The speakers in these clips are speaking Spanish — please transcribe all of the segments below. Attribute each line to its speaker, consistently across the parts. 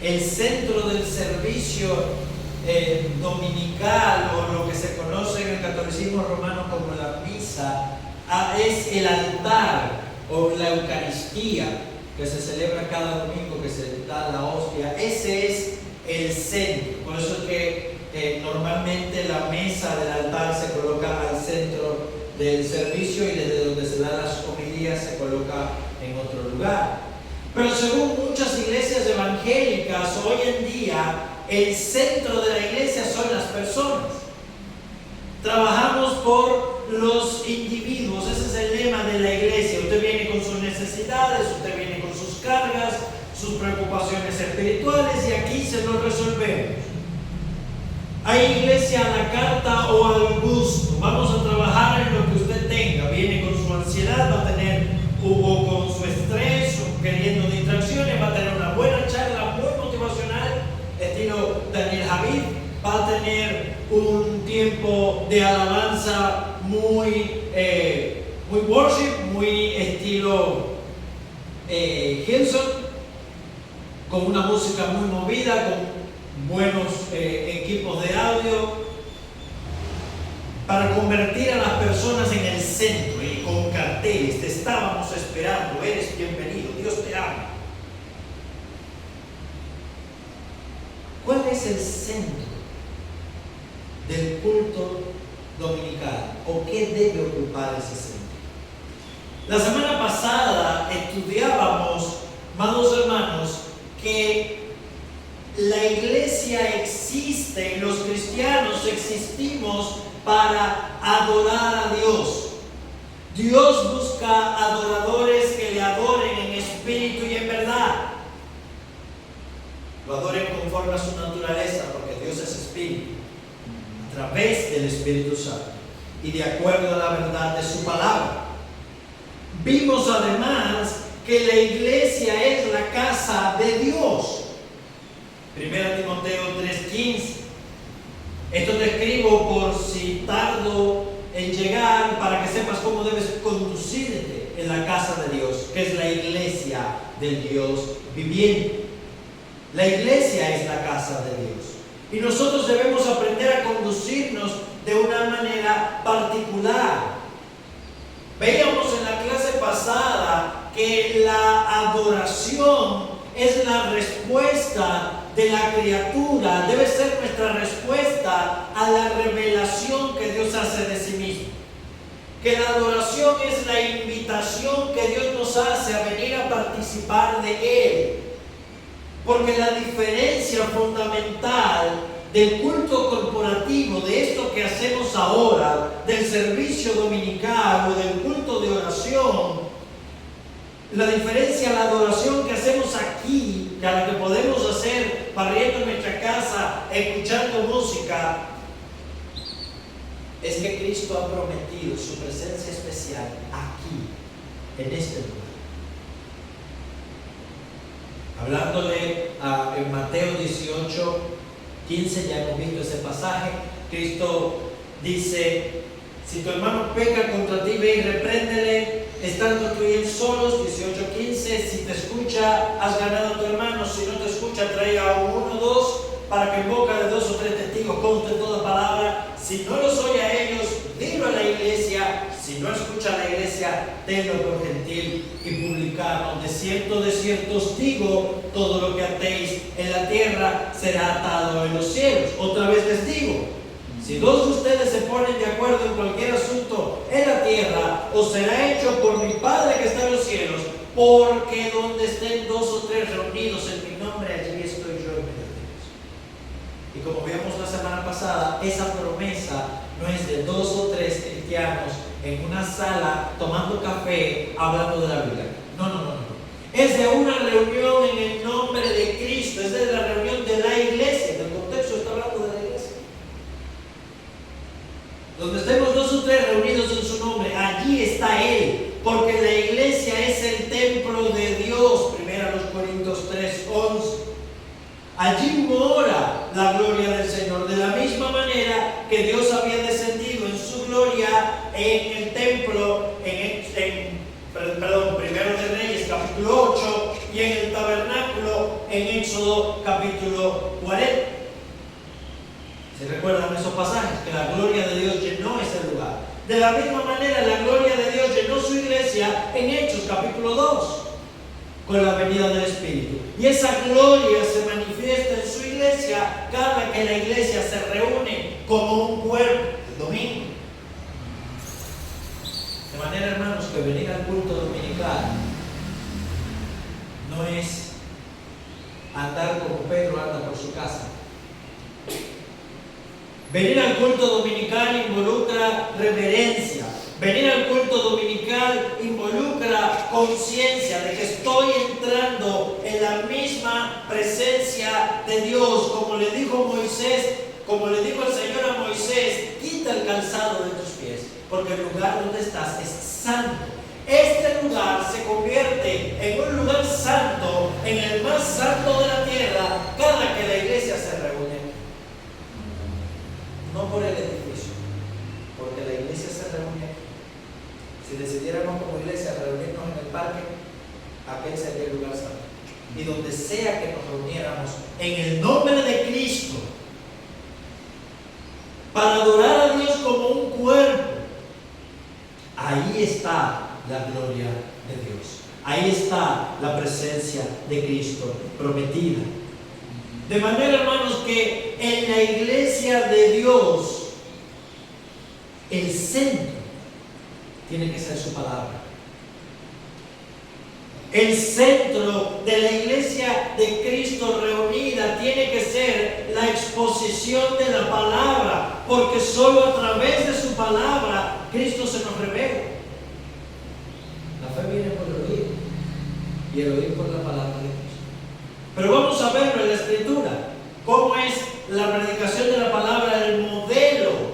Speaker 1: el centro del servicio dominical, o lo que se conoce en el catolicismo romano como la misa, es el altar o la Eucaristía que se celebra cada domingo, que se da la hostia. Ese es el centro. Por eso es que normalmente la mesa del altar se coloca al centro del servicio, y desde donde se dan las homilías se coloca en otro lugar. Pero según muchas iglesias evangélicas, hoy en día el centro de la iglesia son las personas. Trabajamos por los individuos, ese es el lema de la iglesia. Usted viene con sus necesidades, usted viene con sus cargas, sus preocupaciones espirituales, y aquí se los resolvemos. Hay iglesia a la carta o al gusto. Vamos a trabajar en lo que usted tenga. Viene con su ansiedad, va a tener, o con su estrés, o queriendo distracciones, va a tener una buena charla muy motivacional, estilo Daniel Javid. Va a tener un tiempo de alabanza muy worship, muy estilo Hilson, con una música muy movida, con buenos equipos de audio, para convertir a las personas en el centro, y con carteles: te estábamos esperando, eres bienvenido, Dios te ama. ¿Cuál es el centro del culto dominical, o qué debe ocupar ese centro? La semana pasada estudiábamos, amados hermanos, que la iglesia existe, los cristianos existimos para adorar a Dios. Dios busca adoradores que le adoren en espíritu y en verdad. Lo adoren conforme a su naturaleza, porque Dios es espíritu, a través del Espíritu Santo y de acuerdo a la verdad de su palabra. Vimos además que la iglesia es la casa de Dios. 1 Timoteo 3:15. Esto te escribo por si tardo en llegar, para que sepas cómo debes conducirte en la casa de Dios, que es la iglesia del Dios viviente. La iglesia es la casa de Dios, y nosotros debemos aprender a conducirnos de una manera particular. Veíamos en la clase pasada que la adoración es la respuesta de la criatura, debe ser nuestra respuesta a la revelación que Dios hace de sí mismo. Que la adoración es la invitación que Dios nos hace a venir a participar de Él. Porque la diferencia fundamental del culto corporativo, de esto que hacemos ahora, del servicio dominical o del culto de oración, la diferencia, la adoración que hacemos aquí, que a la que podemos hacer barriendo en nuestra casa, escuchando música, es que Cristo ha prometido su presencia especial aquí, en este lugar. Hablándole en Mateo 18:15, ya hemos visto ese pasaje. Cristo dice: si tu hermano peca contra ti, ve y repréndele, estando tú y él solos. 18:15, si te escucha, has ganado a tu hermano; si no te escucha, traiga a uno o dos, para que en boca de 2 o 3 testigos conste toda palabra. Si no los oye a ellos, dilo a la iglesia. Si no escucha a la iglesia, tenlo por gentil y publicano. De cierto os digo, todo lo que atéis en la tierra será atado en los cielos. Otra vez les digo, si 2 de ustedes se ponen de acuerdo en cualquier asunto en la tierra, os será hecho por mi Padre que está en los cielos, porque donde estén 2 o 3 reunidos en mi nombre, allí estoy yo en medio de ellos. Y como vimos la semana pasada, esa promesa no es de 2 o 3 cristianos en una sala tomando café hablando de la Biblia. No. Es de una reunión en el nombre de Cristo, es de la reunión de la iglesia. En el contexto está hablando de la iglesia. Donde estemos 2 o 3 reunidos en su nombre, allí está Él, porque la iglesia es el templo de Dios. 1 Corintios 3:11. Allí mora la gloria del Señor, de la misma manera que Dios había descendido en su gloria en el templo, Primero de Reyes capítulo 8, y en el tabernáculo en Éxodo capítulo 40. ¿Se recuerdan esos pasajes? Que la gloria de Dios llenó ese lugar. De la misma manera, la gloria de Dios llenó su iglesia en Hechos capítulo 2, con la venida del Espíritu. Y esa gloria se manifiesta en su iglesia cada que la iglesia se reúne como un cuerpo el domingo. De manera, hermanos, que venir al culto dominical no es andar como Pedro anda por su casa. Venir al culto dominical involucra reverencia. Venir al culto dominical involucra conciencia de que estoy entrando en la misma presencia de Dios. Como le dijo Moisés, como le dijo el Señor a Moisés, quita el calzado de tus pies, porque el lugar donde estás es santo. Este lugar se convierte en un lugar santo, en el más santo de la tierra, cada que la iglesia se reúne. No por el edificio, porque la iglesia se reúne. Si decidiéramos como iglesia reunirnos en el parque, aquel sería el lugar santo. Y donde sea que nos reuniéramos, en el nombre de Cristo, para adorar a Dios como un cuerpo, ahí está la gloria de Dios. Ahí está la presencia de Cristo prometida. De manera, hermanos, que en la iglesia de Dios, el centro tiene que ser su palabra. El centro de la iglesia de Cristo reunida tiene que ser la exposición de la palabra, porque solo a través de su palabra Cristo se nos revela. La fe viene por el oír y el oír por la palabra de Cristo. Pero vamos a verlo en la Escritura, cómo es la predicación de la palabra, el modelo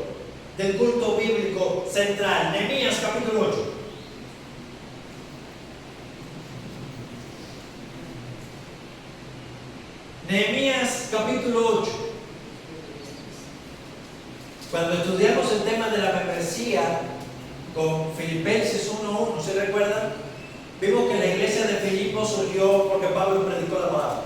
Speaker 1: del culto bíblico central. Nehemías capítulo 8. Nehemías capítulo 8. Cuando estudiamos el tema de la membresía con Filipenses 1:1, ¿se recuerdan? Vimos que la iglesia de Filipos surgió porque Pablo predicó la palabra.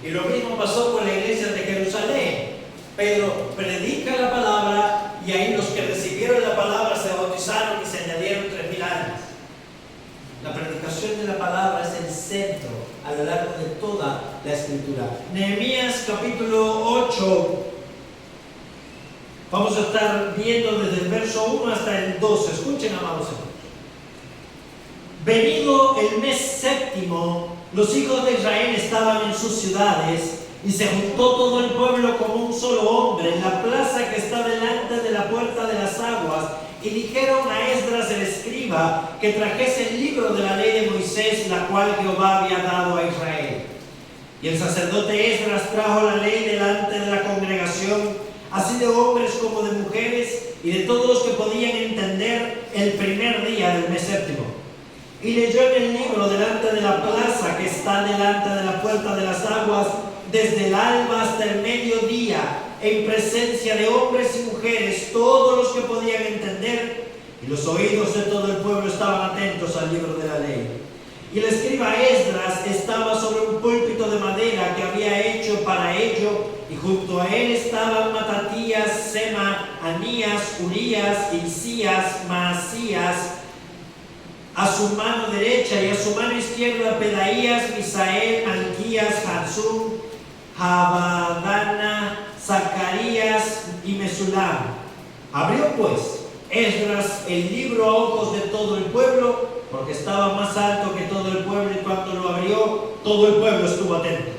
Speaker 1: Y lo mismo pasó con la iglesia de Jerusalén. Pedro predica la palabra y ahí los que recibieron la palabra se bautizaron y se añadieron 3,000 almas. La predicación de la palabra es el centro a lo largo de toda la Escritura. Nehemías capítulo 8. Vamos a estar viendo desde el verso 1 hasta el 12. Escuchen, amados hermanos. Venido el mes séptimo, los hijos de Israel estaban en sus ciudades, y se juntó todo el pueblo como un solo hombre en la plaza que está delante de la puerta de las aguas, y dijeron a Esdras el escriba que trajese el libro de la ley de Moisés, la cual Jehová había dado a Israel. Y el sacerdote Esdras trajo la ley delante de la congregación, así de hombres como de mujeres, y de todos los que podían entender, el primer día del mes séptimo. Y leyó en el libro delante de la plaza que está delante de la puerta de las aguas, desde el alba hasta el mediodía, en presencia de hombres y mujeres, todos los que podían entender, y los oídos de todo el pueblo estaban atentos al libro de la ley. Y el escriba Esdras estaba sobre un púlpito de madera que había hecho para ello, y junto a él estaban Matatías, Sema, Anías, Urías, Hilcías, Maasías, a su mano derecha, y a su mano izquierda Pedaías, Misael, Malquías, Hansum, Jabadana, Zacarías y Mesulam. Abrió pues Esdras el libro a ojos de todo el pueblo, porque estaba más alto que todo el pueblo, y cuando lo abrió, todo el pueblo estuvo atento.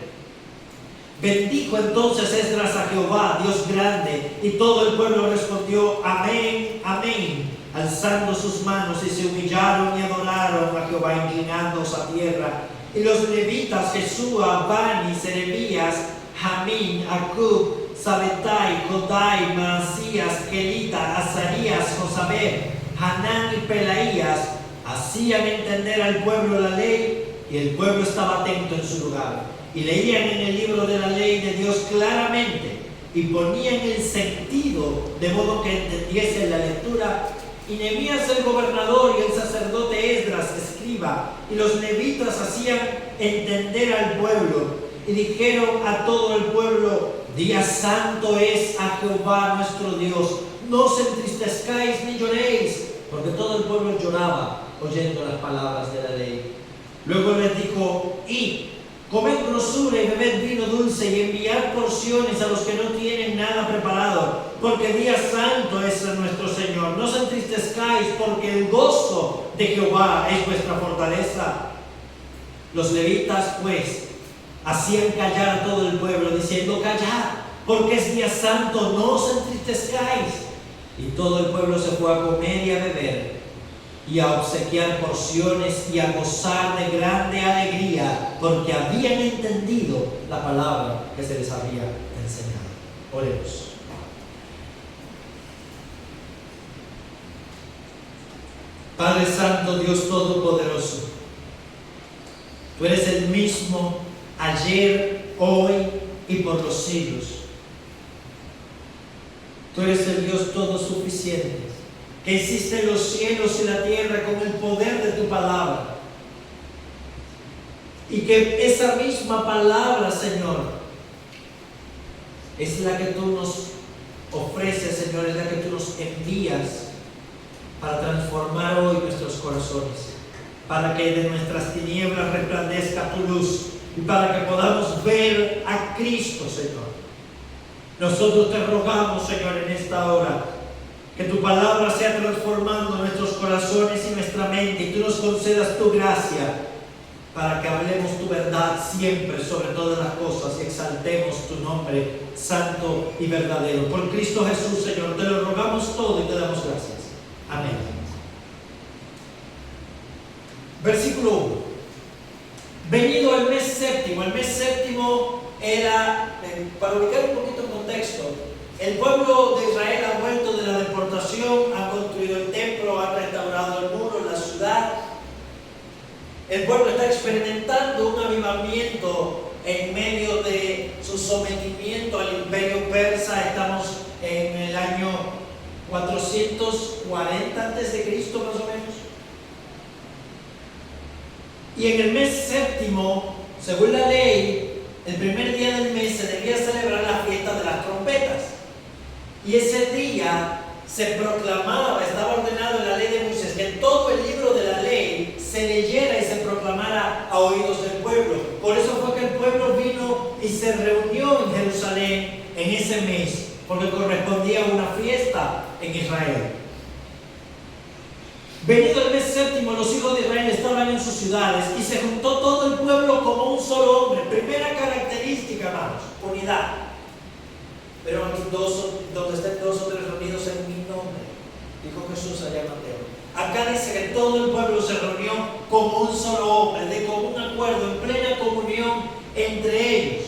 Speaker 1: Bendijo entonces Esdras a Jehová, Dios grande, y todo el pueblo respondió: Amén, amén, alzando sus manos, y se humillaron y adoraron a Jehová, inclinándose a tierra. Y los levitas, Jesúa, Bani, Serebías, Jamín, Acub, Sabetai, Jodai, Maasías, Kelita, Azarías, Josabed, Hanán y Pelaías, hacían entender al pueblo la ley, y el pueblo estaba atento en su lugar. Y leían en el libro de la ley de Dios claramente, y ponían el sentido, de modo que entendiesen la lectura. Y Nehemías el gobernador y el sacerdote Esdras, escriba, y los levitas hacían entender al pueblo, y dijeron a todo el pueblo: día santo es a Jehová nuestro Dios, no os entristezcáis ni lloréis, porque todo el pueblo lloraba oyendo las palabras de la ley. Luego les dijo: id, comed grosura y bebed vino dulce, y enviad porciones a los que no tienen nada preparado, porque día santo es nuestro Señor. No os entristezcáis, porque el gozo de Jehová es vuestra fortaleza. Los levitas, pues, hacían callar a todo el pueblo, diciendo: callad, porque es día santo, no os entristezcáis. Y todo el pueblo se fue a comer y a beber, y a obsequiar porciones, y a gozar de grande alegría, porque habían entendido la palabra que se les había enseñado. Oremos. Padre Santo, Dios Todopoderoso, tú eres el mismo ayer, hoy y por los siglos. Tú eres el Dios todo suficiente, que hiciste los cielos y la tierra con el poder de tu palabra. Y que esa misma palabra, Señor, es la que tú nos ofreces, Señor, es la que tú nos envías para transformar hoy nuestros corazones, para que de nuestras tinieblas resplandezca tu luz y para que podamos ver a Cristo, Señor. Nosotros te rogamos, Señor, en esta hora, que tu palabra sea transformando nuestros corazones y nuestra mente, y tú nos concedas tu gracia para que hablemos tu verdad siempre sobre todas las cosas y exaltemos tu nombre santo y verdadero. Por Cristo Jesús, Señor, te lo rogamos todo y te damos gracias. Amén. Versículo 1. Venido el mes séptimo era, para ubicar un poquito el contexto, el pueblo de Israel ha vuelto de la deportación, ha construido el templo, ha restaurado el muro, la ciudad. El pueblo está experimentando un avivamiento en medio de su sometimiento al imperio persa. Estamos en el año 440 a.C. más o menos. Y en el mes séptimo, según la ley, el primer día del mes se debía celebrar la fiesta de las trompetas. Y ese día se proclamaba, estaba ordenado en la ley de Moisés, que todo el libro de la ley se leyera y se proclamara a oídos del pueblo. Por eso fue que el pueblo vino y se reunió en Jerusalén en ese mes, porque correspondía a una fiesta en Israel. Venido el mes séptimo, los hijos de Israel estaban en sus ciudades y se juntó todo el pueblo como un solo hombre. Primera característica, hermanos, unidad. Pero aquí donde estén dos o tres reunidos en mi nombre, dijo Jesús allá en Mateo. Acá dice que todo el pueblo se reunió como un solo hombre, de común acuerdo, en plena comunión entre ellos.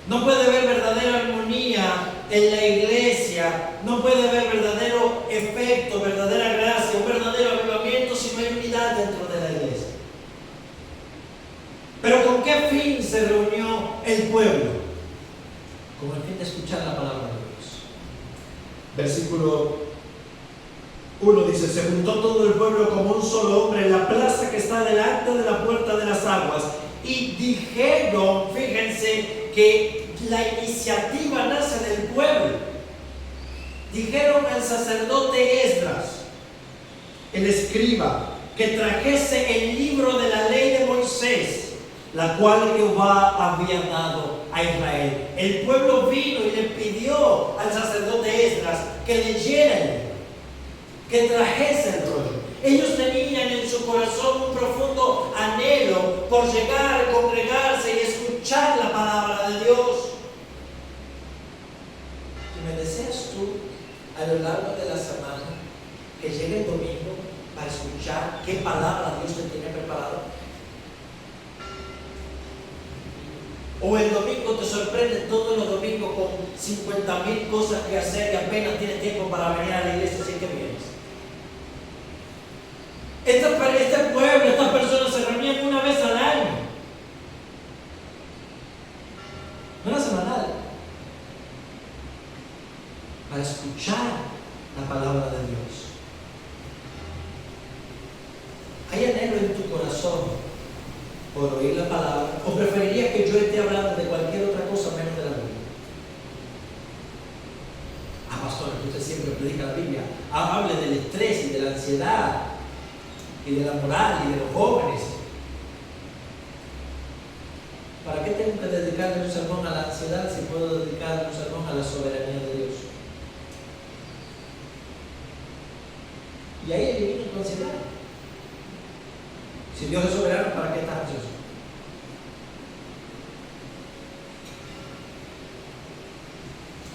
Speaker 1: No puede haber verdadera armonía en la iglesia, no puede haber verdadero efecto, verdadera gracia, un verdadero avivamiento si no hay unidad dentro de la iglesia. Pero ¿con qué fin se reunió el pueblo? Con el fin de escuchar la palabra de Dios. Versículo 1 dice: se juntó todo el pueblo como un solo hombre en la plaza que está delante de la puerta de las aguas. Y dijeron, fíjense que la iniciativa nace del pueblo. Dijeron al sacerdote Esdras, el escriba, que trajese el libro de la ley de Moisés, la cual Jehová había dado a Israel. El pueblo vino y le pidió al sacerdote Esdras que leyera el libro, que trajese el rollo. Ellos tenían en su corazón un profundo anhelo por llegar, congregarse y escuchar la palabra de Dios. ¿Y me deseas tú a lo largo de la semana que llegue el domingo para escuchar qué palabra Dios te tiene preparado? O el domingo te sorprende todos los domingos con 50,000 cosas que hacer y apenas tienes tiempo para venir a la iglesia así que vienes. Este pueblo, estas personas se reunían una vez al año. No era semanal. Para escuchar la palabra de Dios? ¿Hay anhelo en tu corazón por oír la palabra? ¿O preferirías que yo esté hablando de cualquier otra cosa menos de la Biblia? Ah, pastor, usted siempre predica la Biblia. Hable del estrés y de la ansiedad y de la moral y de los jóvenes. ¿Para qué tengo que dedicarle un sermón a la ansiedad si puedo dedicarle un sermón a la soberanía de Dios? Y ahí elimino tu ansiedad. Si Dios es soberano, ¿para qué estás ansioso?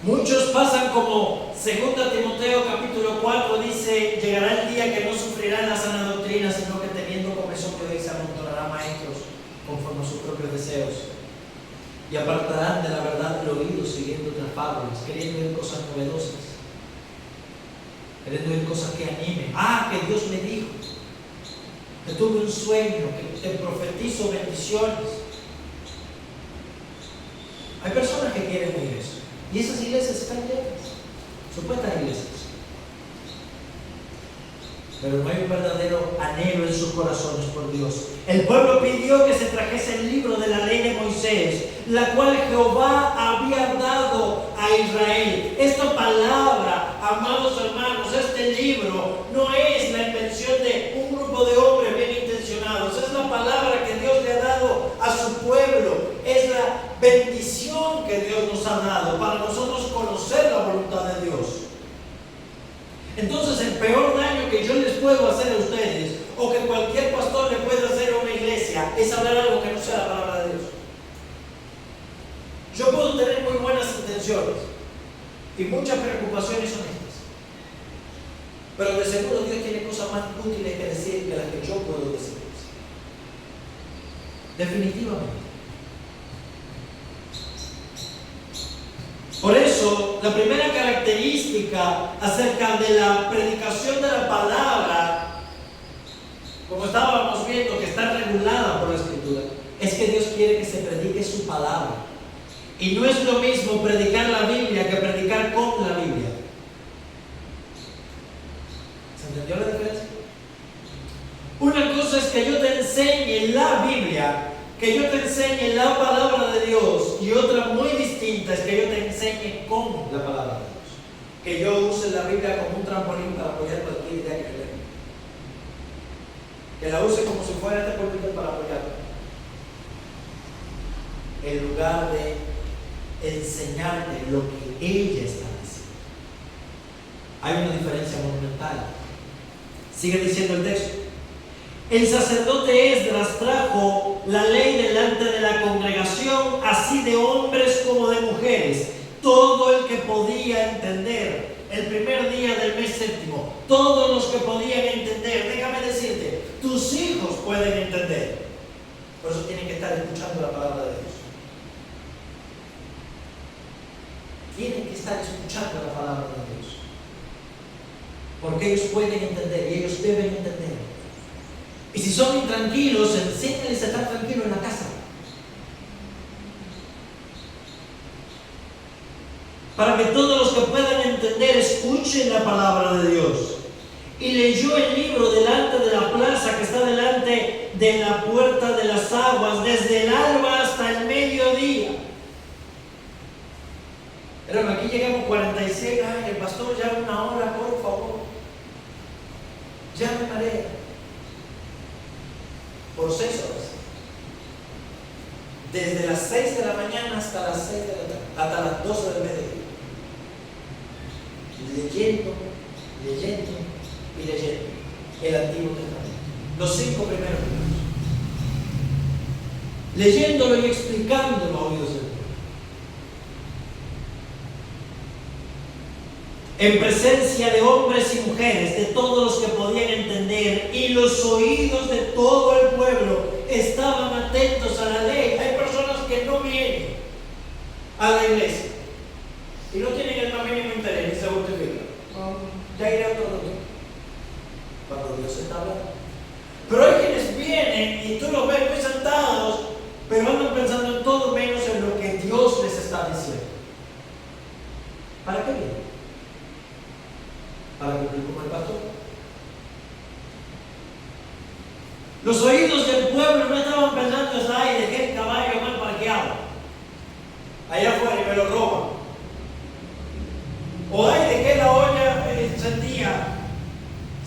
Speaker 1: Muchos pasan como 2 Timoteo capítulo 4 dice: llegará el día que no sufrirán la sana doctrina, sino que teniendo comezón de se amontonarán maestros conforme a sus propios deseos, y apartarán de la verdad el oído siguiendo otras fábulas, queriendo oír cosas novedosas, queriendo oír cosas que animen. Ah, que Dios me dijo, que tuve un sueño, que te profetizo bendiciones. Hay personas que quieren oír eso, y esas iglesias están llenas, supuestas iglesias, pero no hay un verdadero anhelo en sus corazones por Dios. El pueblo pidió que se trajese el libro de la ley de Moisés, la cual Jehová había dado a Israel. Esta palabra, amados hermanos, este libro no es la invención de un grupo de hombres bien intencionados, es la palabra que Dios le ha dado a su pueblo, es la bendición que Dios nos ha dado para nosotros conocer la voluntad de Dios. Entonces, el peor daño que yo les puedo hacer a ustedes, o que cualquier pastor le puede hacer a una iglesia, es hablar algo que no sea la palabra de Dios. Yo puedo tener muy buenas intenciones y muchas preocupaciones honestas, pero de seguro Dios tiene cosas más útiles que decir que las que yo puedo decirles. Definitivamente. Por eso, la primera característica acerca de la predicación de la palabra, como estábamos viendo, que está regulada por la Escritura, es que Dios quiere que se predique su palabra. Y no es lo mismo predicar la Biblia que predicar con la Biblia. ¿Se entendió la diferencia? Una cosa es que yo te enseñe la Biblia, que yo te enseñe la palabra de Dios, y otra muy distinta es que yo te enseñe con la palabra de Dios, que yo use la Biblia como un trampolín para apoyar cualquier idea que yo tenga, que la use como si fuera este púlpito para apoyarla, en lugar de enseñarte lo que ella está diciendo. Hay una diferencia monumental. Sigue diciendo el texto: el sacerdote Esdras trajo la ley delante de la congregación, así de hombres como de mujeres, todo el que podía entender. El primer día del mes séptimo, todos los que podían entender. Déjame decirte, tus hijos pueden entender, por eso tienen que estar escuchando la palabra de Dios. Tienen que estar escuchando la palabra de Dios, porque ellos pueden entender y ellos deben entender. Y si son intranquilos, enséñales a estar tranquilos en la casa, para que todos los que puedan entender escuchen la palabra de Dios. Y leyó el libro delante de la plaza que está delante de la puerta de las aguas, desde el alba hasta el mediodía. Pero aquí llegamos 46, ay, el pastor ya una hora, por favor. Ya me marea. Por 6 horas. Desde las 6 de la mañana hasta las 6 de la tarde, hasta las 12 del mediodía. Leyendo y leyendo el Antiguo Testamento. Los 5 primeros libros. Leyéndolo y explicándolo a oídos del pueblo. En presencia de hombres y mujeres, de todos los que podían entender, y los oídos de todo el pueblo estaban atentos a la ley. Hay personas que no vienen a la iglesia y no tienen el más mínimo interés y se justifican. Ya iré a otro día, cuando Dios está hablando. Pero hay quienes vienen y tú los ves muy sentados, pero andan pensando en todo menos en lo que Dios les está diciendo. ¿Para qué vienen?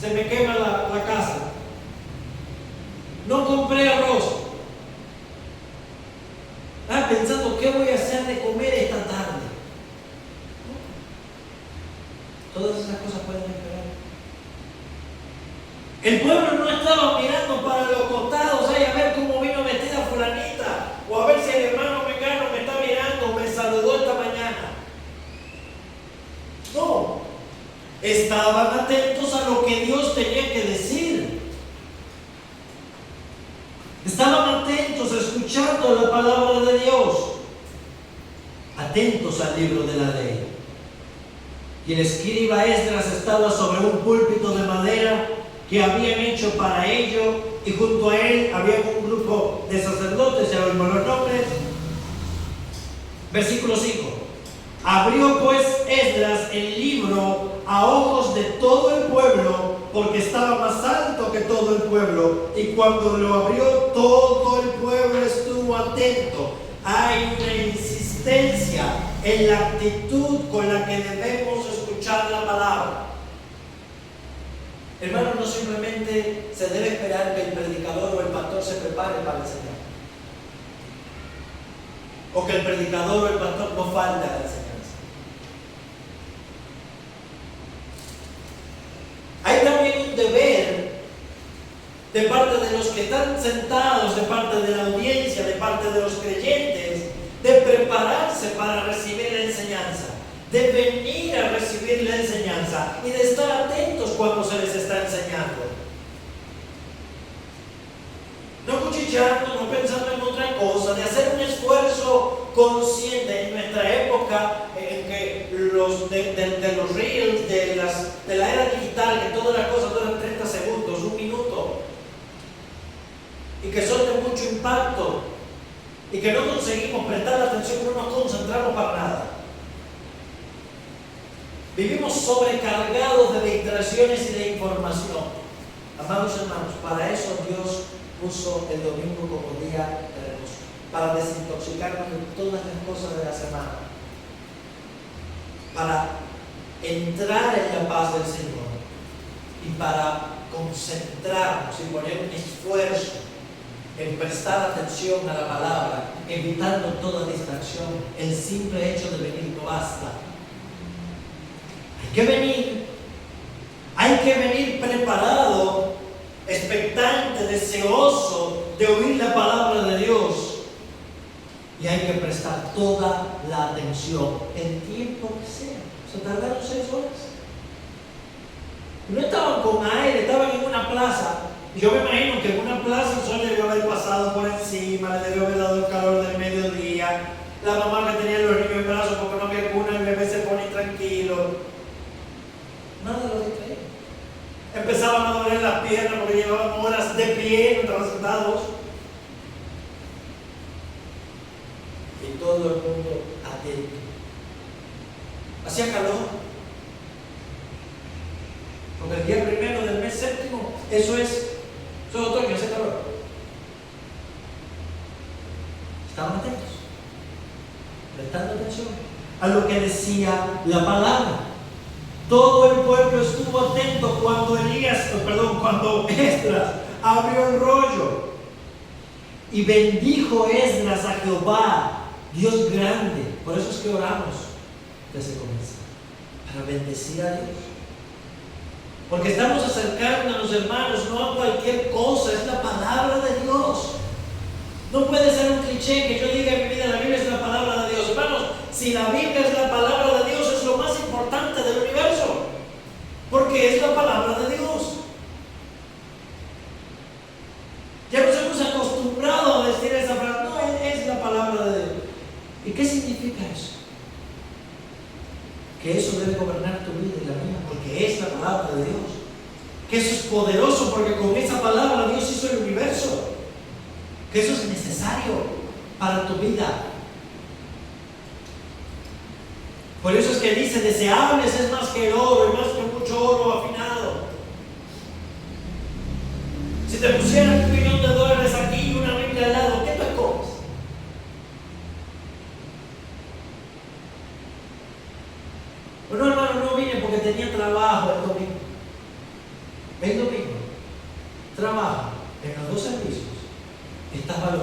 Speaker 1: se me quema la casa. No compré arroz. Pensando, ¿qué voy a hacer de comer esta tarde? Todas esas cosas pueden esperar. El pueblo no estaba mirando para los costados, a ver cómo vino vestida fulanita, o a ver si el hermano mecano me está mirando, me saludó esta mañana. No, estaban atentos a lo que Dios tenía que decir. Estaban atentos, escuchando la palabra de Dios, atentos al libro de la ley. Y el escriba Esdras estaba sobre un púlpito de madera que habían hecho para ello, y junto a él había un grupo de sacerdotes, ya vemos los nombres. Versículo 5. Abrió pues Esdras el libro a ojos de todo el pueblo, porque estaba más alto que todo el pueblo, y cuando lo abrió todo el pueblo estuvo atento. Hay una insistencia en la actitud con la que debemos escuchar la palabra. Hermano, no simplemente se debe esperar que el predicador o el pastor se prepare para enseñar, o que el predicador o el pastor no falte a la enseñanza. Hay también un deber de parte de los que están sentados, de parte de la audiencia, de parte de los creyentes, de prepararse para recibir la enseñanza, de venir a recibir la enseñanza y de estar atentos cuando se les está enseñando. No cuchicheando, no pensando en otra cosa, de hacer un esfuerzo consciente. En nuestra época, en que los reels, de la era digital, que todas las cosas duran 30 segundos, un minuto, y que son de mucho impacto, y que no conseguimos prestar atención, no nos concentramos para nada. Vivimos sobrecargados de distracciones y de información. Amados hermanos, para eso Dios puso el domingo como día de reposo, para desintoxicarnos de todas las cosas de la semana, para entrar en la paz del Señor y para concentrarnos y poner un esfuerzo en prestar atención a la palabra, evitando toda distracción. El simple hecho de venir no basta. Hay que venir preparado, expectante, deseoso de oír la palabra de Dios, y hay que prestar toda la atención, el tiempo que sea. Se tardaron 6 horas. No estaban con aire, estaban en una plaza. Y yo me imagino que en una plaza el sol debió haber pasado por encima, le debió haber dado el calor del mediodía. La mamá que tenía los niños en brazos porque no había cuna, el bebé se pone intranquilo. Nada lo distraía. Empezaban a doler las piernas porque llevaban horas de pie, no estaban sentados. Y todo el mundo atento. Hacía calor. Porque el día primero del mes séptimo, eso es otoño, hace calor. Estaban atentos, prestando atención a lo que decía la palabra. Todo el pueblo estuvo atento cuando Esdras abrió el rollo. Y bendijo Esdras a Jehová, Dios grande. Por eso es que oramos desde comienzo, para bendecir a Dios. Porque estamos acercándonos, hermanos, no a cualquier cosa, es la palabra de Dios. No puede ser un cliché que yo diga en mi vida, la Biblia es la palabra de Dios. Hermanos, si la Biblia es la palabra de Dios, es lo más importante del universo, porque es la palabra de Dios. Ya nos hemos acostumbrado a decir esa frase, no, es la palabra de Dios. ¿Y qué significa eso? Que eso debe gobernar tu vida y la mía, porque es la palabra de Dios. Que eso es poderoso, porque con esa palabra Dios hizo el universo. Que eso es necesario para tu vida. Por eso es que dice, deseables es más que el oro, y más que mucho oro afinado. Si te pusieran $1.000.000 aquí y una Biblia al lado, ¿qué te comes? Bueno, hermano, no vine porque tenía trabajo el domingo.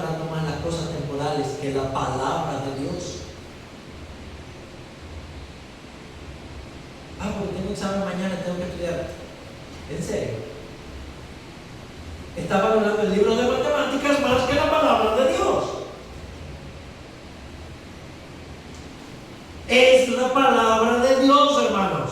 Speaker 1: valorando más las cosas temporales que la palabra de Dios. Porque tengo examen mañana y tengo que estudiar. ¿En serio? Está valorando el libro de matemáticas más que la palabra de Dios. Es la palabra de Dios, hermanos.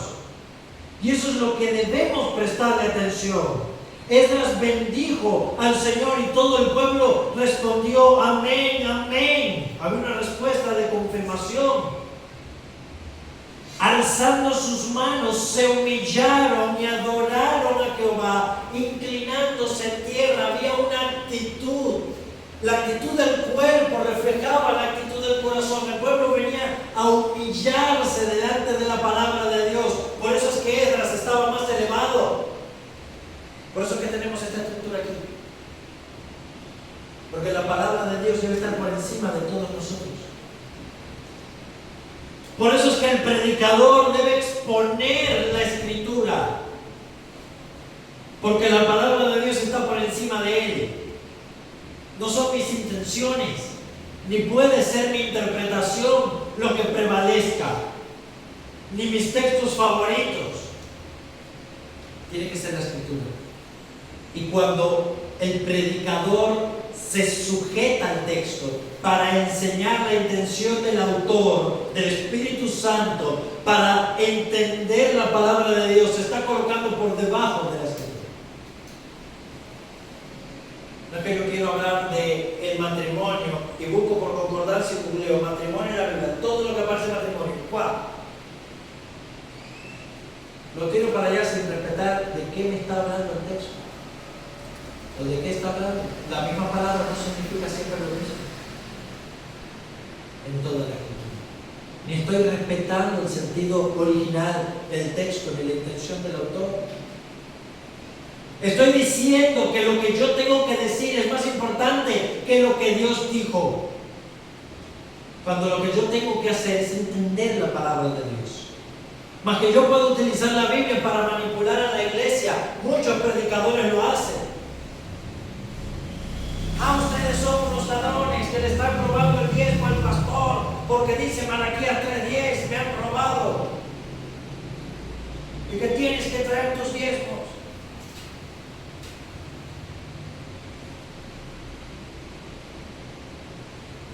Speaker 1: Y eso es lo que debemos prestarle atención. Esdras bendijo al Señor y todo el pueblo respondió amén, amén. Había una respuesta de confirmación. Alzando sus manos, se humillaron y adoraron a Jehová, inclinándose en tierra. Había una actitud. La actitud del cuerpo reflejaba la actitud del corazón. El pueblo venía a humillarse delante de la palabra de Dios. Por eso es que Esdras estaba más elevado. Por eso es que tenemos esta estructura aquí. Porque la palabra de Dios debe estar por encima de todos nosotros. Por eso es que el predicador debe exponer la escritura. Porque la palabra de Dios está por encima de él. No son mis intenciones, ni puede ser mi interpretación lo que prevalezca, ni mis textos favoritos. Tiene que ser la escritura. Y cuando el predicador se sujeta al texto para enseñar la intención del autor, del Espíritu Santo, para entender la palabra de Dios, se está colocando por debajo de la escritura. No es que yo quiero hablar del matrimonio y busco por concordancia y googleo matrimonio en la Biblia, todo lo que aparece en matrimonio. ¡Guau! Lo tiro para allá sin respetar de qué me está hablando el texto. ¿O de qué está hablando? La misma palabra no significa siempre lo mismo en toda la escritura. Ni estoy respetando el sentido original del texto ni la intención del autor. Estoy diciendo que lo que yo tengo que decir es más importante que lo que Dios dijo. Cuando lo que yo tengo que hacer es entender la palabra de Dios. Más que yo puedo utilizar la Biblia para manipular a la iglesia. Muchos predicadores lo hacen. Ustedes son unos ladrones que le están robando el diezmo al pastor porque dice Malaquías 3:10, me han robado. Y que tienes que traer tus diezmos.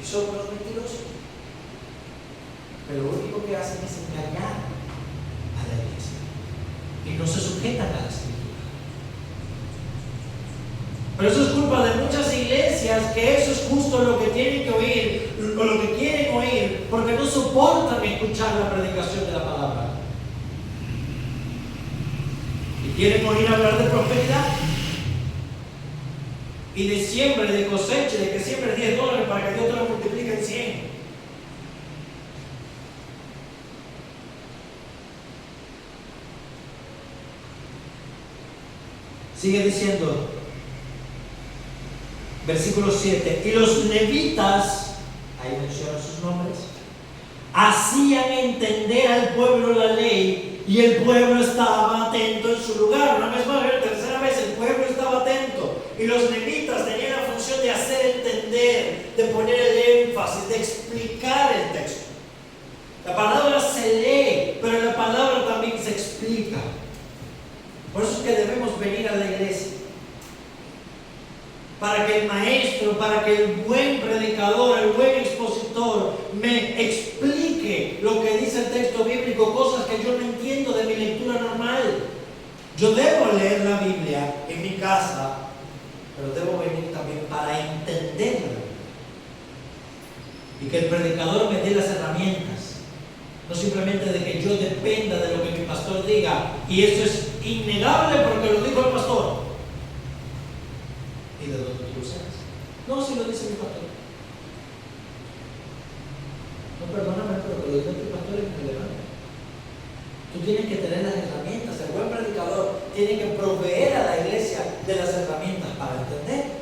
Speaker 1: Y son unos mentirosos. Pero lo único que hacen es engañar a la iglesia. Y no se sujetan a la escritura. Pero eso es culpa de muchas iglesias, que eso es justo lo que tienen que oír, o lo que quieren oír, porque no soportan escuchar la predicación de la palabra. Y quieren oír hablar de prosperidad, y de siembra, y de cosecha, de que siembres $10 para que Dios te lo multiplique en 100. Sigue diciendo, versículo 7, y los levitas, ahí menciona sus nombres, hacían entender al pueblo la ley, y el pueblo estaba atento en su lugar. Una vez más, la tercera vez, el pueblo estaba atento, y los levitas tenían la función de hacer entender, de poner el énfasis, de explicar el texto. La palabra se lee, pero la palabra también se explica. Por eso es que debemos venir a la iglesia. Para que el maestro, para que el buen predicador, el buen expositor me explique lo que dice el texto bíblico, cosas que yo no entiendo de mi lectura normal. Yo debo leer la Biblia en mi casa, pero debo venir también para entenderla. Y que el predicador me dé las herramientas. No simplemente de que yo dependa de lo que mi pastor diga. Y eso es innegable porque lo dijo el pastor. ¿Y de dónde tú lo sabes? No, si lo dice mi pastor. No, perdóname, pero lo dice tu pastor es irrelevante. Tú tienes que tener las herramientas. El buen predicador tiene que proveer a la iglesia de las herramientas para entender.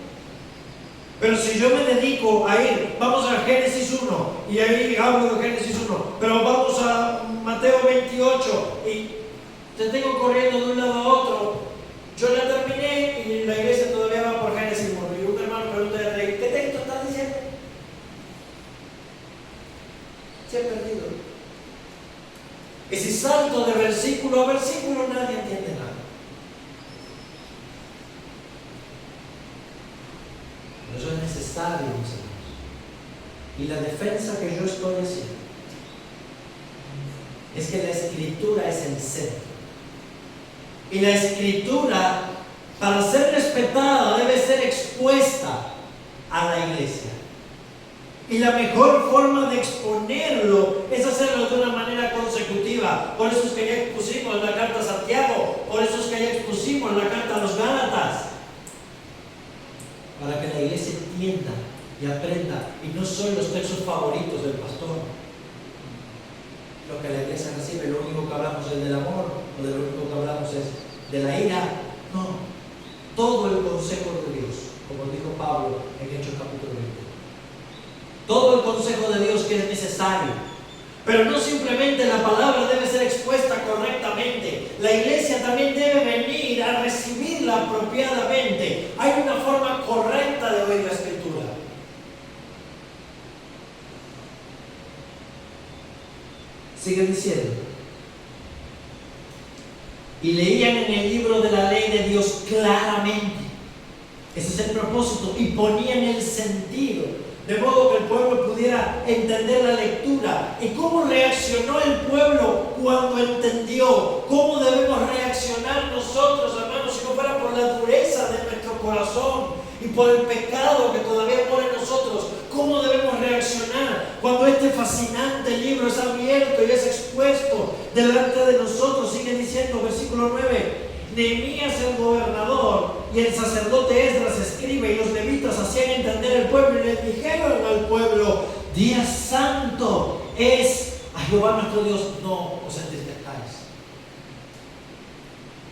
Speaker 1: Pero si yo me dedico a ir, vamos a Génesis 1, y ahí hablo de Génesis 1, pero vamos a Mateo 28, y te tengo corriendo de un lado a otro. Yo ya terminé y la iglesia todavía va por Génesis 1. Y un hermano pregunta, ¿qué texto estás diciendo? Y si salto de versículo a versículo, nadie entiende nada. Por eso es necesario, mis hermanos. Y la defensa que yo estoy haciendo es que la Escritura es el centro. Y la Escritura, para ser respetada, debe ser expuesta a la iglesia. Y la mejor forma de exponerlo es hacerlo de una manera consecutiva. Por eso es que ya expusimos la carta a Santiago, por eso es que ya expusimos la carta a los Gálatas, para que la iglesia entienda y aprenda. Y no son los textos favoritos del pastor lo que la iglesia recibe. Lo único que hablamos es del amor, o de lo único que hablamos es de la ira. No, todo el consejo de Dios, como dijo Pablo en Hechos capítulo 20. Todo el consejo de Dios que es necesario. Pero no simplemente la palabra debe ser expuesta correctamente. La iglesia también debe venir a recibirla apropiadamente. Hay una forma correcta de oír la Escritura. Sigue diciendo. Y leían en el libro de la ley de Dios claramente. Ese es el propósito. Y ponían el sentido, de modo que el pueblo pudiera entender la lectura. ¿Y cómo reaccionó el pueblo cuando entendió? ¿Cómo debemos reaccionar nosotros, hermanos, si no fuera por la dureza de nuestro corazón y por el pecado que todavía mora en nosotros? ¿Cómo debemos reaccionar cuando este fascinante libro es abierto y es expuesto delante de nosotros? Sigue diciendo, versículo 9. Nehemías el gobernador y el sacerdote Esdras escribe, y los levitas hacían entender al pueblo, y les dijeron al pueblo: día santo es a Jehová nuestro Dios. No os entristezcáis,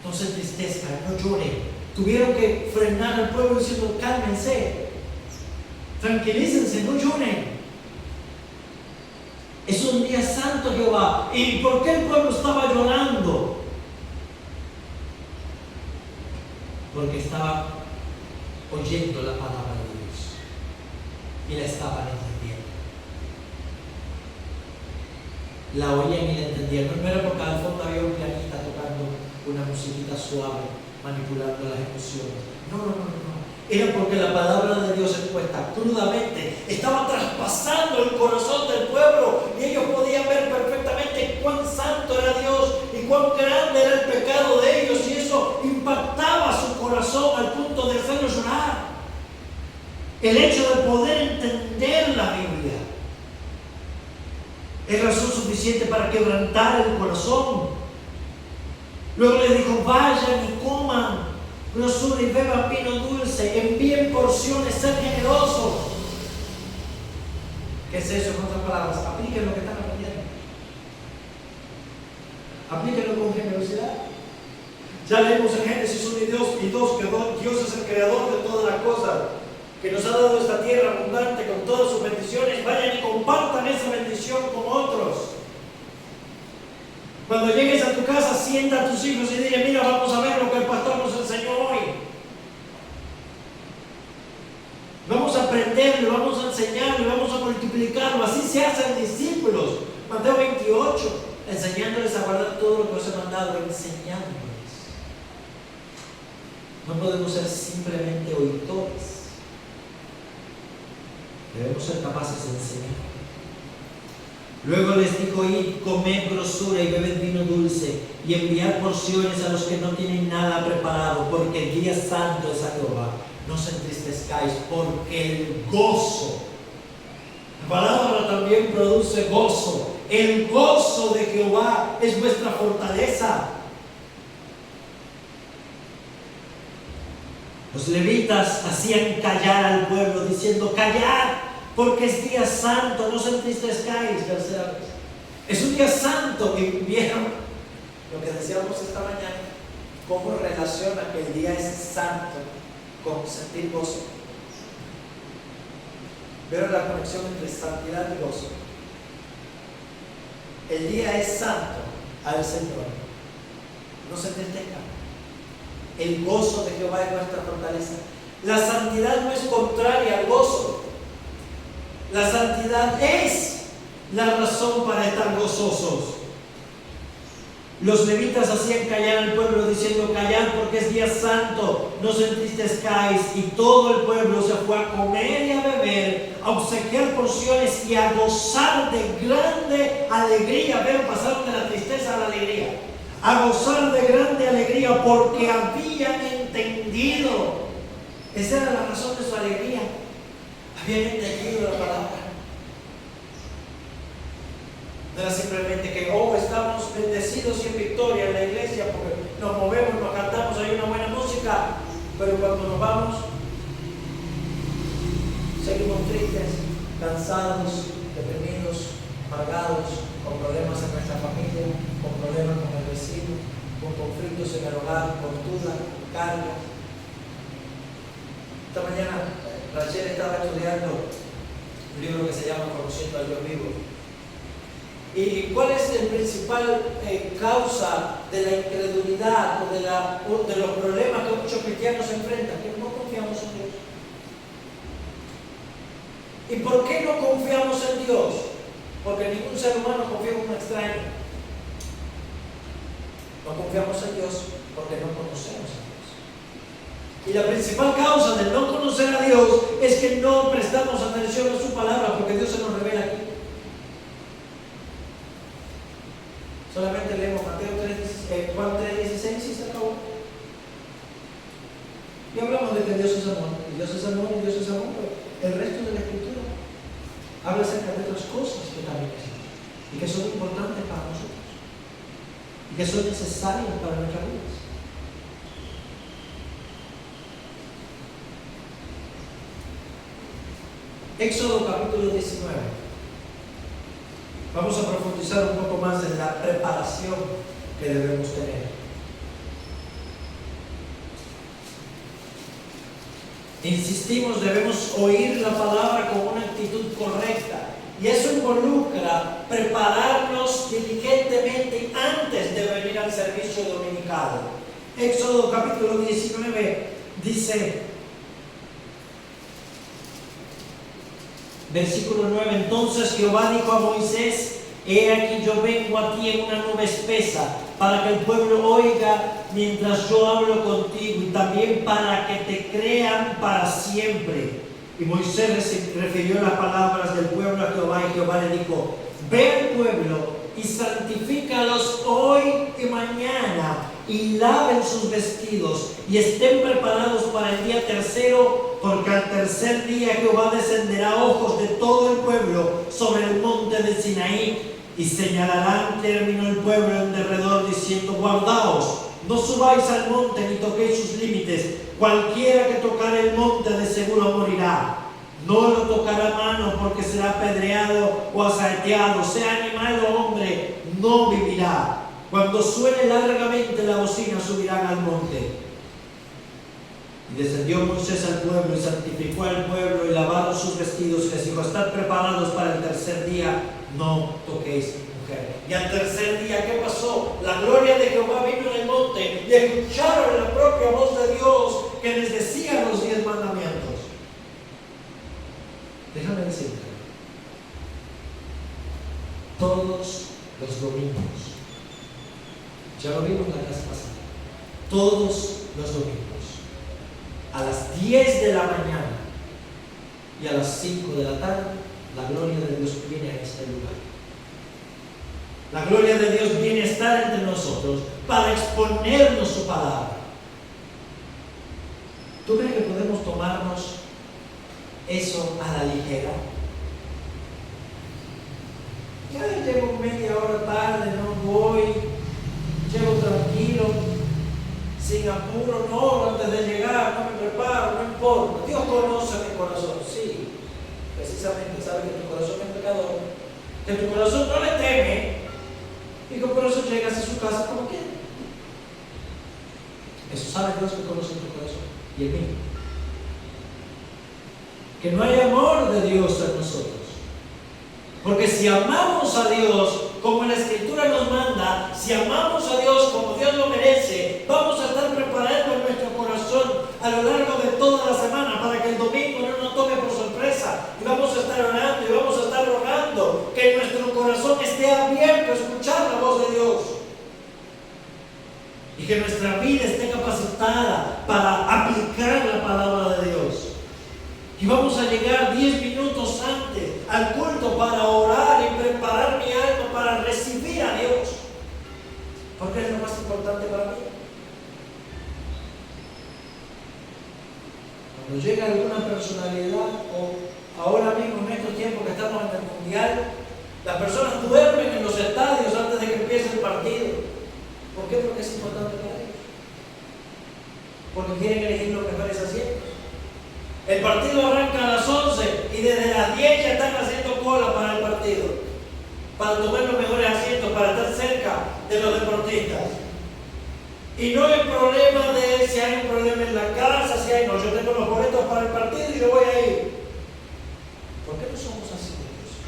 Speaker 1: no se entristezcan, no lloren. Tuvieron que frenar al pueblo diciendo: cálmense, tranquilícense, no lloren. Es un día santo, Jehová. ¿Y por qué el pueblo estaba llorando? Porque estaba oyendo la palabra de Dios y la estaban entendiendo. La oían y la entendían. No era porque al fondo había un pianista tocando una musiquita suave, manipulando las emociones. No. Era porque la palabra de Dios expuesta crudamente estaba traspasando el corazón del pueblo, y ellos podían ver perfectamente cuán santo era Dios y cuán grande era el pecado de ellos, y eso impactaba su corazón al punto de hacerlo llorar. El hecho de poder entender la Biblia es razón suficiente para quebrantar el corazón. Luego les dijo: vayan y coman grosura y beban vino dulce, envíen porciones, sean generosos. ¿Qué es eso? En otras palabras, apliquen lo que están aprendiendo. Aplíquenlo con generosidad. Ya leímos en Génesis 1 y 2 que Dios es el creador de todas las cosas, que nos ha dado esta tierra abundante con todas sus bendiciones. Vayan y compartan esa bendición con otros. Cuando llegues a tu casa, sienta a tus hijos y dile: mira, vamos a ver lo que el pastor nos enseñó hoy. Vamos a aprenderlo, vamos a enseñarlo, vamos a multiplicarlo. Así se hacen discípulos. Mateo 28, enseñándoles a guardar todo lo que os he mandado, enseñándoles. No podemos ser simplemente oidores. Debemos ser capaces de enseñar. Luego les dijo: id, comed grosura y bebed vino dulce, y enviad porciones a los que no tienen nada preparado, porque el día santo es a Jehová. No os entristezcáis, porque el gozo, la palabra también produce gozo. El gozo de Jehová es vuestra fortaleza. Los levitas hacían callar al pueblo, diciendo: callad, porque es día santo, no os entristezcáis. Tercera vez. Es un día santo. Y vieron lo que decíamos esta mañana, cómo relaciona que el día es santo con sentir gozo. ¿Vieron la conexión entre santidad y gozo? El día es santo al Señor. No se entristezcan. El gozo de Jehová es nuestra fortaleza. La santidad no es contraria al gozo. La santidad es la razón para estar gozosos. Los levitas hacían callar al pueblo diciendo: callad porque es día santo, no os entristezcáis. Y todo el pueblo se fue a comer y a beber, a obsequiar porciones y a gozar de grande alegría. Pero pasaron de la tristeza a la alegría. A gozar de grande alegría porque habían entendido. Esa era la razón de su alegría. Habían entendido la palabra. No era simplemente que, estamos bendecidos y en victoria en la iglesia porque nos movemos, nos cantamos, hay una buena música, pero cuando nos vamos, seguimos tristes, cansados, deprimidos, amargados, con problemas en nuestra familia, con problemas con el vecino, con conflictos en el hogar, con dudas, cargas. Esta mañana, Rachel estaba estudiando un libro que se llama Conociendo al Dios Vivo. ¿Y cuál es la principal causa de la incredulidad o de los problemas que muchos cristianos enfrentan? Que no confiamos en Dios. ¿Y por qué no confiamos en Dios? Porque ningún ser humano confía en un extraño. No confiamos en Dios porque no conocemos a Dios. Y la principal causa de no conocer a Dios es que no prestamos atención a su palabra, porque Dios se nos revela aquí. Solamente leemos Juan 3:16 y se acabó. Y hablamos de que Dios es amor, y Dios es amor, y Dios es amor, pero el resto de la Escritura habla acerca de otras cosas que también existen y que son importantes para nosotros y que son necesarias para nuestras vidas. Éxodo capítulo 19. Vamos a profundizar un poco más en la preparación que debemos tener. Insistimos, debemos oír la palabra con una actitud correcta. Y eso involucra prepararnos diligentemente antes de venir al servicio dominical. Éxodo capítulo 19 dice, versículo 9: entonces Jehová dijo a Moisés: he aquí yo vengo a ti en una nube espesa, para que el pueblo oiga mientras yo hablo contigo, y también para que te crean para siempre. Y Moisés refirió las palabras del pueblo a Jehová, y Jehová le dijo: ve al pueblo y santifícalos hoy y mañana, y laven sus vestidos, y estén preparados para el día tercero, porque al tercer día Jehová descenderá ojos de todo el pueblo sobre el monte de Sinaí, y señalarán término el pueblo en derredor, diciendo: guardaos, no subáis al monte ni toquéis sus límites, cualquiera que tocare el monte de seguro morirá. No lo tocará mano, porque será apedreado o asaeteado, sea animal o hombre, no vivirá. Cuando suene largamente la bocina, subirán al monte. Y descendió Moisés al pueblo y santificó al pueblo, y lavaron sus vestidos, y les dijo: estad preparados para el tercer día, no toquéis mujer. Y al tercer día, ¿qué pasó? La gloria de Jehová vino en el monte, y escucharon la propia voz de Dios que les decía los 10 mandamientos. Déjame decirte, todos los domingos, ya lo vimos la clase pasada, todos los domingos, a las 10 de la mañana y a las 5 de la tarde, la gloria de Dios viene a este lugar. La gloria de Dios viene a estar entre nosotros para exponernos su palabra. ¿Tú crees que podemos tomarnos eso a la ligera? Ya llego media hora tarde, no voy, llego tranquilo, sin apuro, no, antes de llegar, no me preparo, no importa. Dios conoce mi corazón, sí, precisamente sabe que tu corazón es pecador, que tu corazón no le teme, y que por eso llegas a su casa como quieres. Eso sabe Dios, que conoce tu corazón y el mío. Que no hay amor de Dios en nosotros. Porque si amamos a Dios como la Escritura nos manda, si amamos a Dios como Dios lo merece, vamos a estar preparando nuestro corazón a lo largo de toda la semana para que el domingo no nos tome por sorpresa. Y vamos a estar orando y vamos a estar rogando que nuestro corazón esté abierto a escuchar la voz de Dios. que nuestra vida esté capacitada para aplicar la palabra de Dios. Y vamos a llegar 10 minutos antes al culto para orar y preparar mi alma para recibir a Dios, porque es lo más importante para mí. Cuando llega alguna personalidad, o ahora mismo en estos tiempos que estamos en el mundial, las personas duermen en los estadios antes de que empiece el partido. ¿Por qué? Porque es importante para ellos, porque quieren elegir los mejores asientos. El partido arranca a las 11 y desde las 10 ya están haciendo cola para el partido, para tomar los mejores asientos, para estar cerca de los deportistas. Y no hay problema de si hay un problema en la casa, si hay, no, yo tengo los boletos para el partido y yo voy a ir. ¿Por qué no somos así de Dios?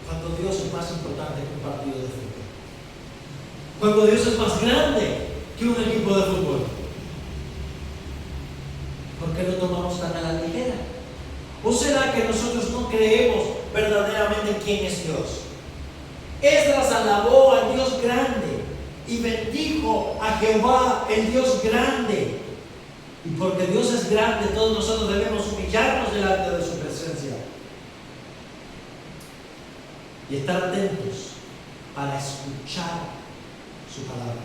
Speaker 1: Cuando Dios es más importante que un partido de fútbol. Cuando Dios es más grande que un equipo de fútbol. ¿Por qué lo tomamos tan a la ligera? ¿O será que nosotros no creemos verdaderamente quién es Dios? Esdras alabó al Dios grande y bendijo a Jehová, el Dios grande. Y porque Dios es grande, todos nosotros debemos humillarnos delante de su presencia y estar atentos para escuchar su palabra.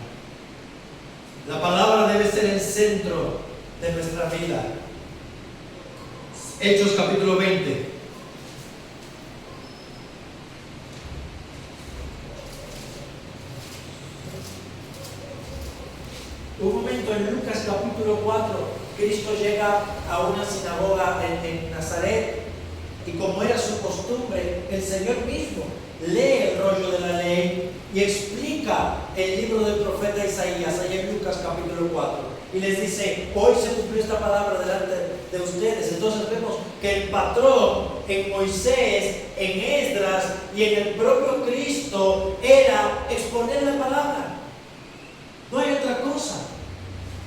Speaker 1: La palabra debe ser el centro de nuestra vida. Hechos capítulo 20. Un momento en Lucas capítulo 4, Cristo llega a una sinagoga en Nazaret y como era su costumbre, el Señor mismo lee el rollo de la ley y explica el libro del profeta Isaías, allá en Lucas capítulo 4. Y les dice, hoy se cumplió esta palabra delante de ustedes. Entonces vemos que el patrón en Moisés, en Esdras y en el propio Cristo era exponer la palabra. No hay otra cosa.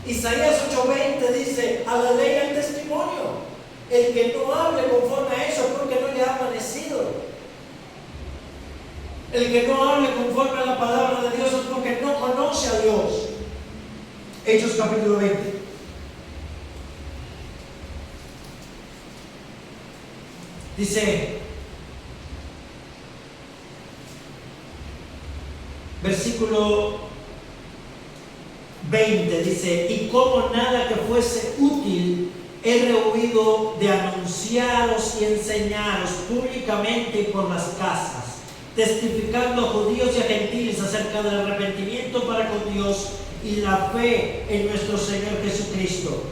Speaker 1: Isaías 8:20 dice, a la ley el testimonio. El que no hable conforme a eso es porque no le ha amanecido. El que no hable conforme a la palabra de Dios es porque no conoce a Dios. Hechos capítulo 20. Dice, versículo 20, dice, y como nada que fuese útil he rehuido de anunciaros y enseñaros públicamente y por las casas, testificando a judíos y a gentiles acerca del arrepentimiento para con Dios y la fe en nuestro Señor Jesucristo.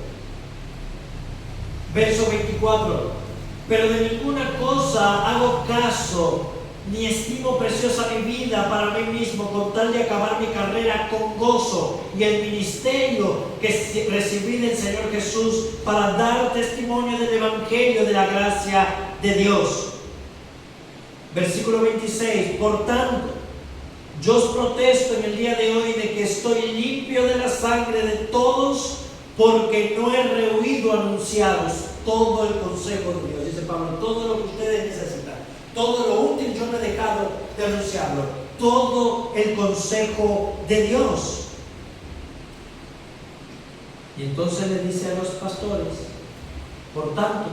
Speaker 1: Verso 24. Pero de ninguna cosa hago caso, ni estimo preciosa mi vida para mí mismo, con tal de acabar mi carrera con gozo y el ministerio que recibí del Señor Jesús para dar testimonio del Evangelio de la gracia de Dios. Versículo 26. Por tanto, yo os protesto en el día de hoy de que estoy limpio de la sangre de todos, porque no he rehuido anunciaros todo el consejo de Dios. Dice Pablo, todo lo que ustedes necesitan, todo lo útil yo no he dejado de anunciarlo, todo el consejo de Dios. Y entonces le dice a los pastores, por tanto,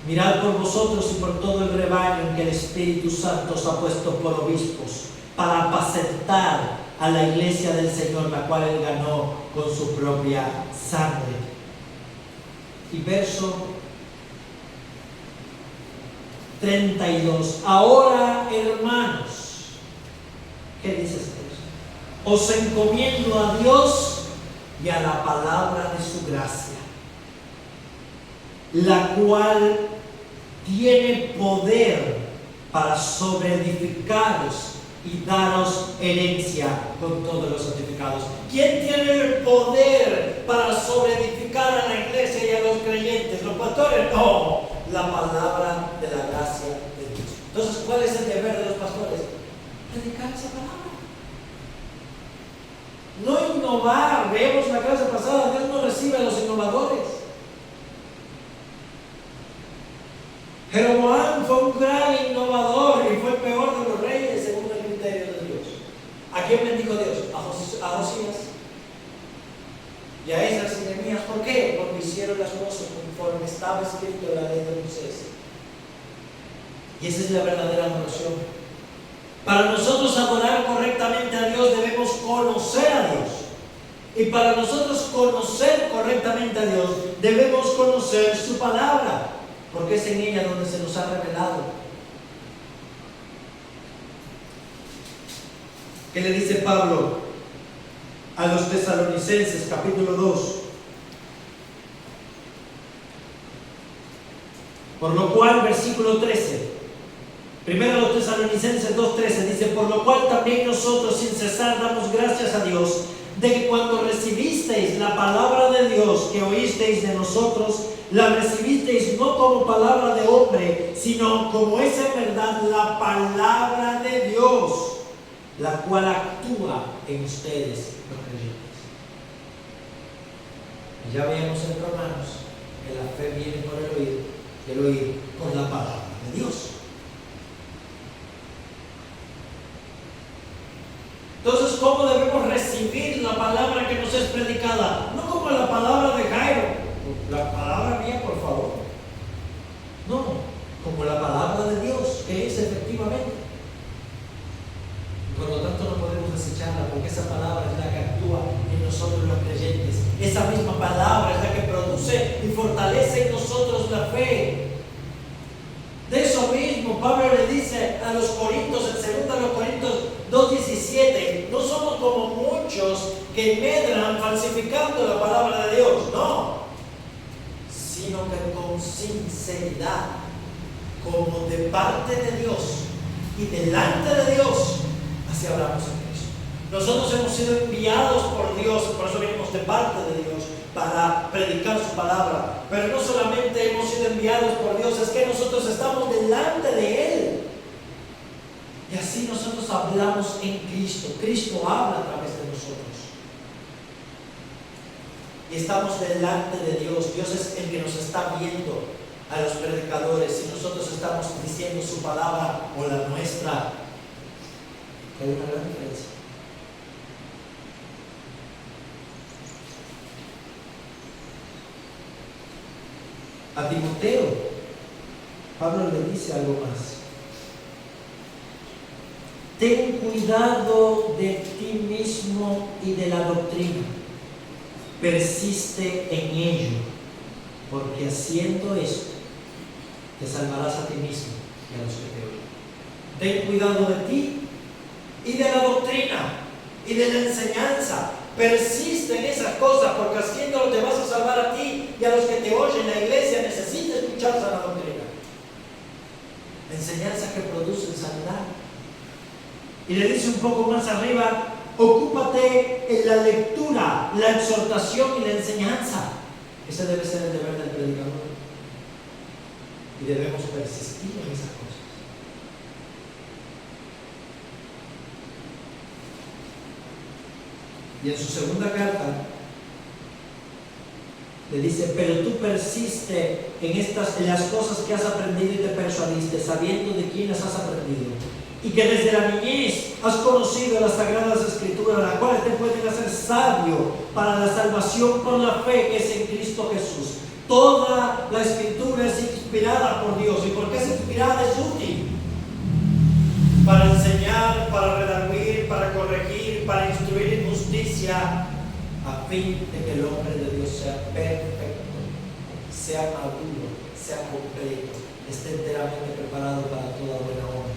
Speaker 1: mirad por vosotros y por todo el rebaño en que el Espíritu Santo os ha puesto por obispos, para apacentar a la iglesia del Señor, la cual Él ganó con su propia sangre. Y verso 32. Ahora, hermanos, ¿qué dice esto? Os encomiendo a Dios y a la palabra de su gracia, la cual tiene poder para sobreedificaros y daros herencia con todos los santificados. ¿Quién tiene el poder para sobreedificar a la iglesia y a los creyentes? ¿Los pastores? No, la palabra de la gracia de Dios. Entonces, ¿cuál es el deber de los pastores? Predicar esa palabra. No innovar. Veamos la clase pasada, Dios no recibe a los innovadores. Jeroboam fue un gran innovador y fue el peor de los reyes según el criterio de Dios. ¿A quién bendijo Dios? A Josías y a Esdras y Nehemías. ¿Por qué? Porque hicieron las cosas conforme estaba escrito en la ley de Moisés. Y esa es la verdadera adoración. Para nosotros adorar correctamente a Dios debemos conocer a Dios. Y para nosotros conocer correctamente a Dios debemos conocer su palabra, porque es en ella donde se nos ha revelado. ¿Qué le dice Pablo a los Tesalonicenses, capítulo 2? Por lo cual, versículo 13. Primero los Tesalonicenses 2:13 dice: por lo cual también nosotros sin cesar damos gracias a Dios de que cuando recibisteis la palabra de Dios que oísteis de nosotros, la recibisteis no como palabra de hombre, sino como es en verdad la palabra de Dios, la cual actúa en ustedes los creyentes. Ya veíamos en Romanos que la fe viene por el oír por la palabra de Dios. Entonces, ¿cómo debemos recibir la palabra que nos es predicada? No como la palabra de Jairo, la palabra mía, por favor. No, como la palabra de Dios, que es efectivamente. Por lo tanto, no podemos desecharla, porque esa palabra es la que actúa en nosotros los creyentes. Esa misma palabra es la que produce y fortalece en nosotros la fe. De eso mismo, Pablo le dice a los Corintios, en 2 Corintios 2:17, no somos como muchos que medran falsificando la palabra de Dios, no, sino que con sinceridad, como de parte de Dios y delante de Dios, así hablamos en Cristo. Nosotros hemos sido enviados por Dios, por eso venimos de parte de Dios, para predicar su palabra. Pero no solamente hemos sido enviados por Dios, es que nosotros estamos delante de Él. Y así nosotros hablamos en Cristo. Cristo habla a través de nosotros. Y estamos delante de Dios. Dios es el que nos está viendo a los predicadores. Y nosotros estamos diciendo su palabra o la nuestra. Hay una gran diferencia. A Timoteo, Pablo le dice algo más. Ten cuidado de ti mismo y de la doctrina. Persiste en ello, porque haciendo esto, te salvarás a ti mismo y a los que te oyen. Ten cuidado de ti y de la doctrina y de la enseñanza. Persiste en esas cosas, porque haciéndolo te vas a salvar a ti y a los que te oyen. La iglesia necesita escuchar sana doctrina, la enseñanza que produce sanidad. Y le dice un poco más arriba: ocúpate en la lectura, la exhortación y la enseñanza. Ese debe ser el deber del predicador. Y debemos persistir en esas cosas. Y en su segunda carta le dice: pero tú persiste en las cosas que has aprendido y te persuadiste, sabiendo de quién las has aprendido, y que desde la niñez has conocido las sagradas escrituras, las cuales te pueden hacer sabio para la salvación por la fe que es en Cristo Jesús. Toda la escritura es inspirada por Dios. ¿Y por qué es inspirada? Es útil para enseñar, para redarguir, para corregir, para instruir en justicia, a fin de que el hombre de Dios sea perfecto, sea maduro, sea completo, esté enteramente preparado para toda buena obra.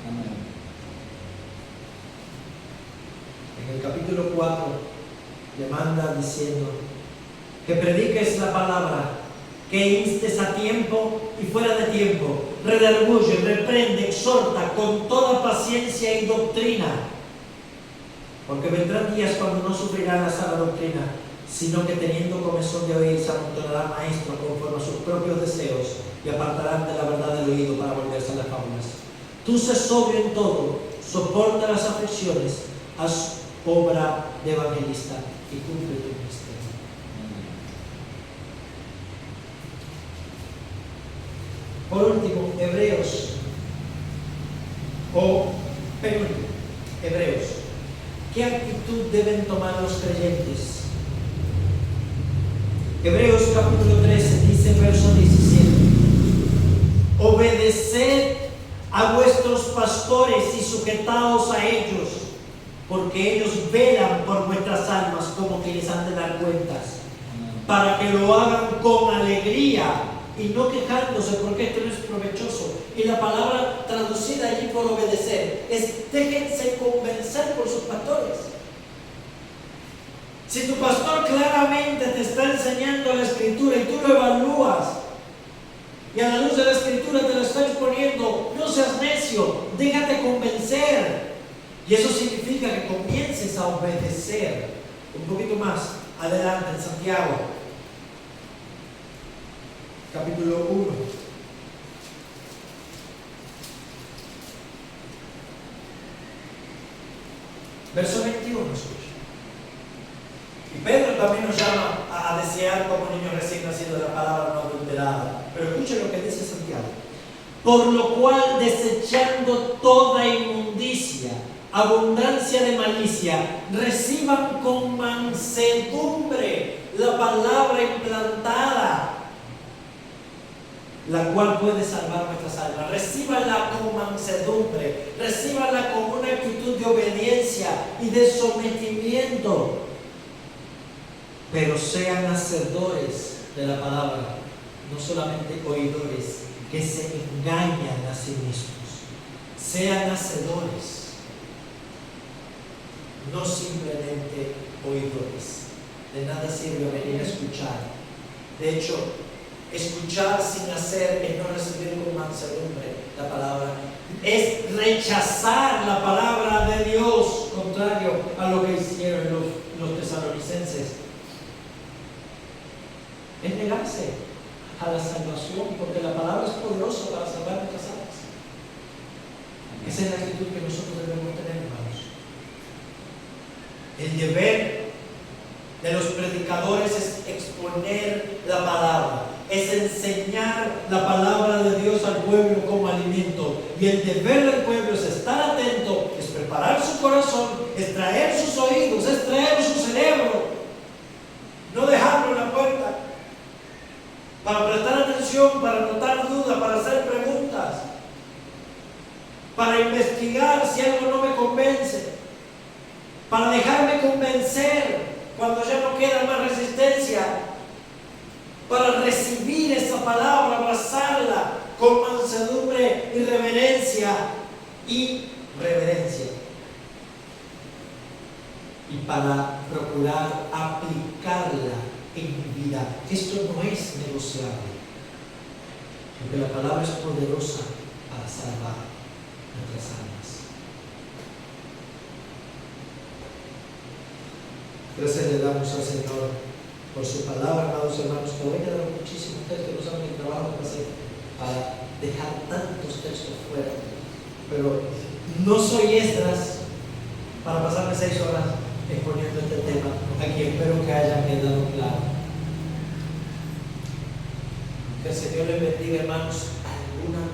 Speaker 1: Amén. En el capítulo 4 le manda diciendo que prediques la palabra, que instes a tiempo y fuera de tiempo, redarguye, reprende, exhorta con toda paciencia y doctrina, porque vendrán días cuando no sufrirán la sana doctrina, sino que teniendo comezón de oír se amontonarán maestros conforme a sus propios deseos y apartarán de la verdad del oído para volverse a las fábulas. Tú sé sobrio en todo, soporta las aflicciones, haz obra de evangelista y cumple tu ministerio. Por último, Hebreos, o penúltimo, Hebreos, ¿Qué actitud deben tomar los creyentes? Hebreos capítulo 13 dice en verso 17: obedeced a vuestros pastores y sujetaos a ellos, porque ellos velan por vuestras almas como que les han de dar cuentas, para que lo hagan con alegría y no quejándose, porque esto no es provechoso. Y la palabra traducida allí por obedecer es: déjense convencer por sus pastores. Si tu pastor claramente te está enseñando la Escritura y tú lo evalúas y a la luz de la Escritura te lo está exponiendo, no seas necio, déjate convencer. Y eso significa que comiences a obedecer. Un poquito más adelante en Santiago, capítulo 1. Verso 21, escucha. Y Pedro también nos llama a desear como niño recién nacido la palabra no adulterada. Pero escuchen lo que dice Santiago: por lo cual, desechando toda inmundicia, abundancia de malicia, reciban con mansedumbre la palabra implantada, la cual puede salvar nuestras almas. Recíbanla con mansedumbre, recíbanla con una actitud de obediencia y de sometimiento, pero sean hacedores de la palabra, no solamente oidores que se engañan a sí mismos. Sean hacedores, no simplemente oidores. De nada sirve venir a escuchar. De hecho, escuchar sin hacer es no recibir con mansedumbre la palabra. Es rechazar la palabra de Dios, contrario a lo que hicieron los tesalonicenses. Es negarse a la salvación, porque la palabra es poderosa para salvar nuestras almas. Esa es la actitud que nosotros debemos tener, hermanos. El deber de los predicadores es exponer la palabra, es enseñar la palabra de Dios al pueblo como alimento. Y el deber del pueblo es estar atento, es preparar su corazón, es traer sus oídos, es traer su cerebro, no dejarlo en la puerta, para prestar atención, para notar dudas, para hacer preguntas, para investigar si algo no me convence, para dejarme convencer cuando ya no queda más resistencia, para recibir esa palabra, abrazarla con mansedumbre y reverencia y para procurar aplicarla en mi vida. Esto no es negociable, porque la palabra es poderosa para salvar nuestras almas. Gracias le damos al Señor por su palabra, amados hermanos. Todavía quedan muchísimos textos, no saben el trabajo que pasé para dejar tantos textos fuera, pero no soy Esdras para pasarme 6 horas exponiendo este tema. Aquí espero que haya quedado claro. Que el Señor les bendiga, hermanos. ¿Alguna